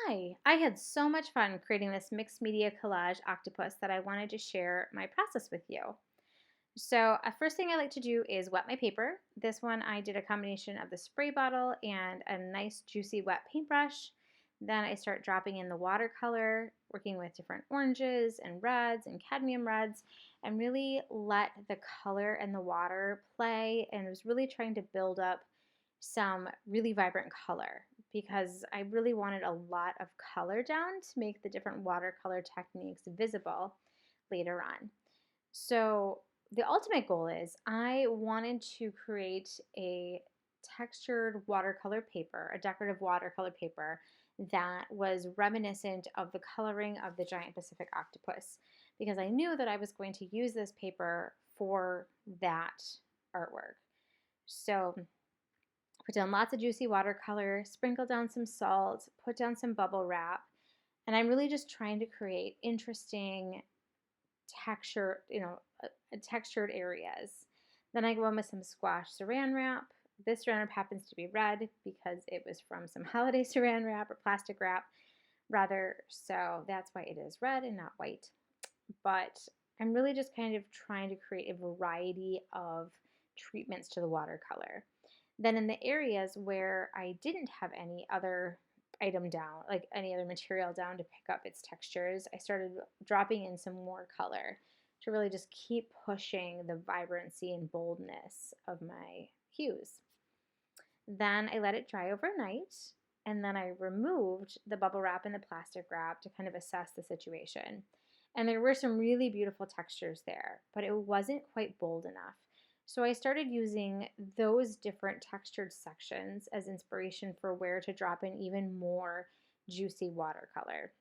Hi, I had so much fun creating this mixed media collage octopus that I wanted to share my process with you. So, first thing I like to do is wet my paper. This one I did a combination of the spray bottle and a nice juicy wet paintbrush. Then I start dropping in the watercolor, working with different oranges and reds and cadmium reds, and really let the color and the water play. And was really trying to build up some really vibrant color because I really wanted a lot of color down to make the different watercolor techniques visible later on. So the ultimate goal is I wanted to create a textured watercolor paper, a decorative watercolor paper that was reminiscent of the coloring of the Giant Pacific Octopus because I knew that I was going to use this paper for that artwork. So put down lots of juicy watercolor, sprinkle down some salt, put down some bubble wrap, and I'm really just trying to create interesting texture, textured areas. Then I go in with some squash saran wrap. This saran wrap happens to be red because it was from some holiday saran wrap or plastic wrap, rather. So that's why it is red and not white. But I'm really just kind of trying to create a variety of treatments to the watercolor. Then in the areas where I didn't have any other item down, like any other material down to pick up its textures, I started dropping in some more color to really just keep pushing the vibrancy and boldness of my hues. Then I let it dry overnight, and then I removed the bubble wrap and the plastic wrap to kind of assess the situation. And there were some really beautiful textures there, but it wasn't quite bold enough. So I started using those different textured sections as inspiration for where to drop in even more juicy watercolor.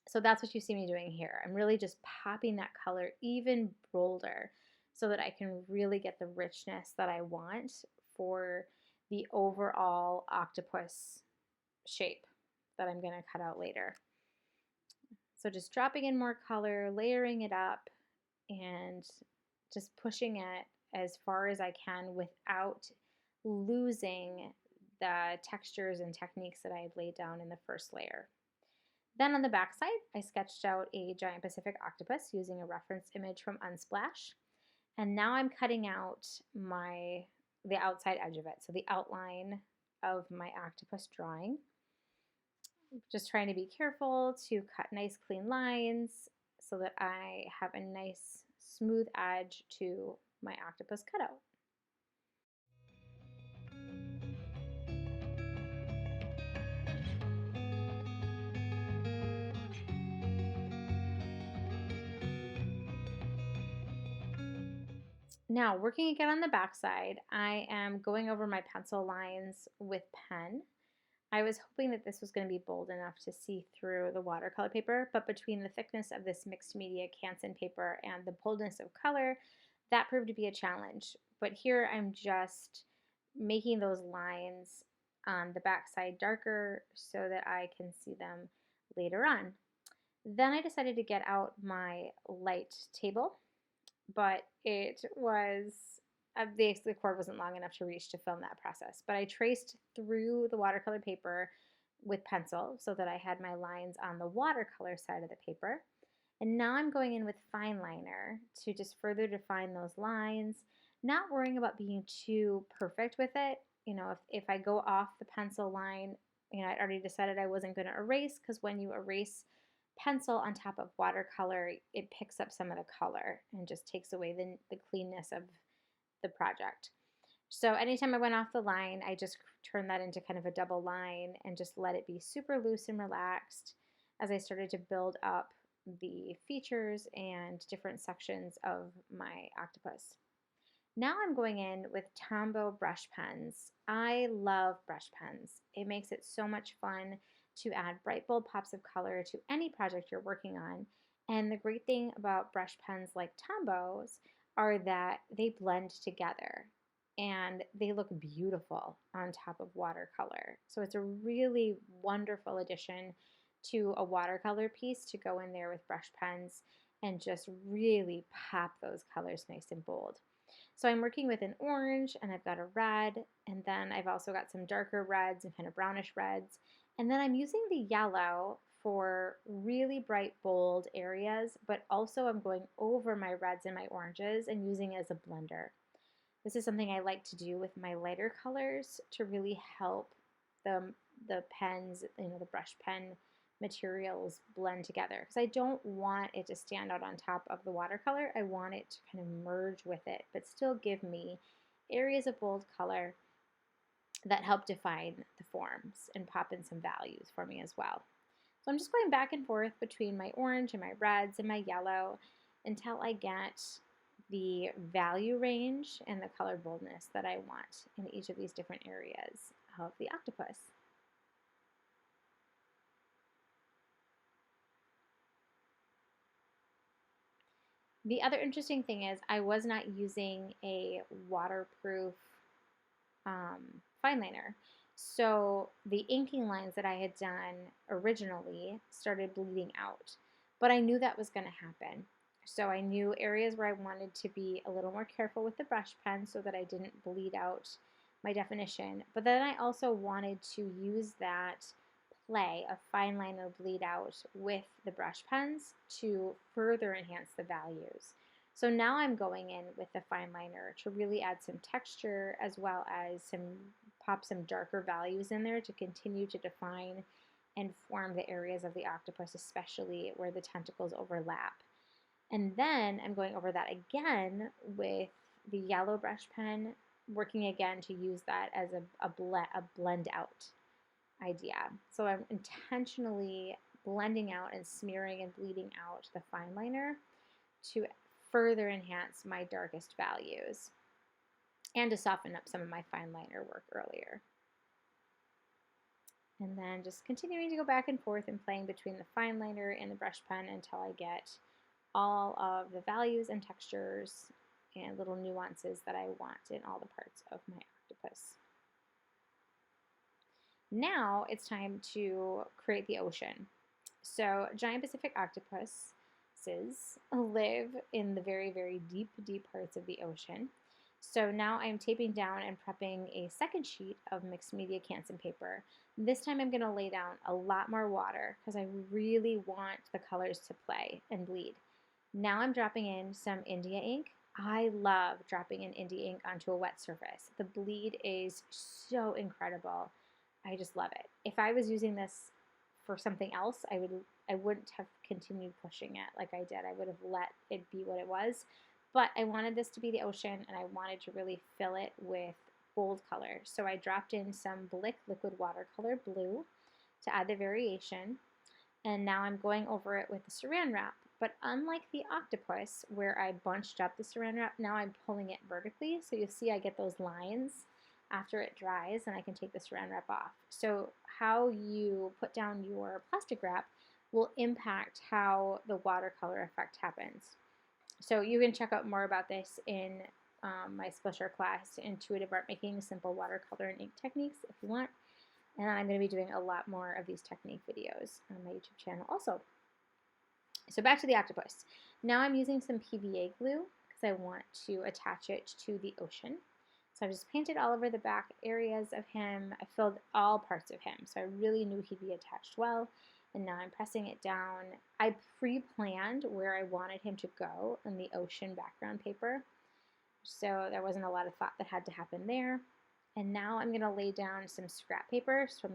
So that's what you see me doing here. I'm really just popping that color even bolder so that I can really get the richness that I want for the overall octopus shape that I'm going to cut out later. So just dropping in more color, layering it up, and just pushing it as far as I can without losing the textures and techniques that I had laid down in the first layer. Then on the back side, I sketched out a Giant Pacific Octopus using a reference image from Unsplash. And now I'm cutting out the outside edge of it, so the outline of my octopus drawing. Just trying to be careful to cut nice clean lines so that I have a nice smooth edge to my octopus cutout. Now, working again on the back side, I am going over my pencil lines with pen. I was hoping that this was going to be bold enough to see through the watercolor paper, but between the thickness of this mixed media Canson paper and the boldness of color, that proved to be a challenge. But here I'm just making those lines on the back side darker so that I can see them later on. Then I decided to get out my light table, but the cord wasn't long enough to reach to film that process. But I traced through the watercolor paper with pencil so that I had my lines on the watercolor side of the paper. And now I'm going in with fine liner to just further define those lines, not worrying about being too perfect with it. If I go off the pencil line, I'd already decided I wasn't going to erase, because when you erase pencil on top of watercolor, it picks up some of the color and just takes away the cleanness of the project. So anytime I went off the line, I just turned that into kind of a double line and just let it be super loose and relaxed as I started to build up the features and different sections of my octopus. Now I'm going in with Tombow brush pens. I love brush pens. It makes it so much fun to add bright, bold pops of color to any project you're working on. And the great thing about brush pens like Tombow's are that they blend together and they look beautiful on top of watercolor. So it's a really wonderful addition to a watercolor piece to go in there with brush pens and just really pop those colors nice and bold. So I'm working with an orange, and I've got a red, and then I've also got some darker reds and kind of brownish reds, And then I'm using the yellow for really bright, bold areas, but also I'm going over my reds and my oranges and using it as a blender. This is something I like to do with my lighter colors to really help the pens, the brush pen materials blend together, because I don't want it to stand out on top of the watercolor. I want it to kind of merge with it, but still give me areas of bold color that help define the forms and pop in some values for me as well. So I'm just going back and forth between my orange and my reds and my yellow until I get the value range and the color boldness that I want in each of these different areas of the octopus. The other interesting thing is I was not using a waterproof fine liner. So the inking lines that I had done originally started bleeding out, but I knew that was going to happen. So I knew areas where I wanted to be a little more careful with the brush pen so that I didn't bleed out my definition. But then I also wanted to use that play of fine liner bleed out with the brush pens to further enhance the values. So now I'm going in with the fine liner to really add some texture, as well as pop some darker values in there to continue to define and form the areas of the octopus, especially where the tentacles overlap. And then I'm going over that again with the yellow brush pen, working again to use that as a blend out idea. So I'm intentionally blending out and smearing and bleeding out the fine liner to further enhance my darkest values and to soften up some of my fine liner work earlier. And then just continuing to go back and forth and playing between the fine liner and the brush pen until I get all of the values and textures and little nuances that I want in all the parts of my octopus. Now it's time to create the ocean. So Giant Pacific Octopuses live in the very, very deep, deep parts of the ocean. So now I'm taping down and prepping a second sheet of mixed media Canson paper. This time I'm going to lay down a lot more water because I really want the colors to play and bleed. Now I'm dropping in some India ink. I love dropping in India ink onto a wet surface. The bleed is so incredible. I just love it. If I was using this for something else, I wouldn't have continued pushing it like I did. I would have let it be what it was. But I wanted this to be the ocean, and I wanted to really fill it with bold color. So I dropped in some Blick liquid watercolor blue to add the variation. And now I'm going over it with the saran wrap. But unlike the octopus, where I bunched up the saran wrap, now I'm pulling it vertically. So you'll see I get those lines after it dries, and I can take the saran wrap off. So how you put down your plastic wrap will impact how the watercolor effect happens. So you can check out more about this in my Splisher class, Intuitive Art Making, Simple Watercolor and Ink Techniques, if you want. And I'm going to be doing a lot more of these technique videos on my YouTube channel also. So back to the octopus. Now I'm using some PVA glue because I want to attach it to the ocean. So I've just painted all over the back areas of him. I filled all parts of him, so I really knew he'd be attached well. And now I'm pressing it down. I pre-planned where I wanted him to go in the ocean background paper, so there wasn't a lot of thought that had to happen there. And now I'm going to lay down some scrap papers from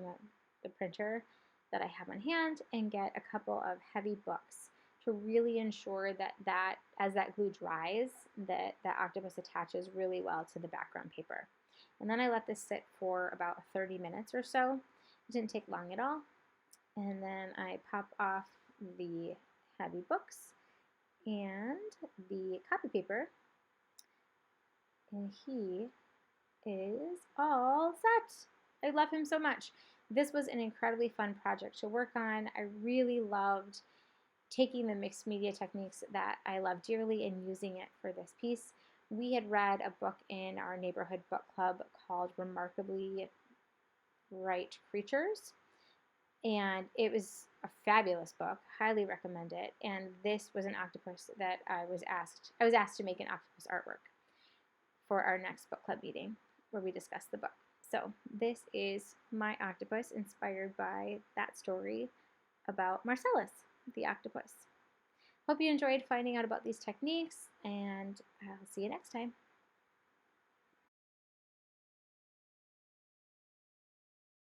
the printer that I have on hand and get a couple of heavy books to really ensure that as that glue dries, that octopus attaches really well to the background paper. And then I let this sit for about 30 minutes or so. It didn't take long at all. And then I pop off the heavy books and the copy paper, and he is all set. I love him so much. This was an incredibly fun project to work on. I really loved taking the mixed media techniques that I love dearly and using it for this piece. We had read a book in our neighborhood book club called Remarkably Bright Creatures, and it was a fabulous book. Highly recommend it. And this was an octopus that I was asked to make an octopus artwork for our next book club meeting where we discussed the book. So this is my octopus inspired by that story about Marcellus, the octopus. Hope you enjoyed finding out about these techniques, and I'll see you next time.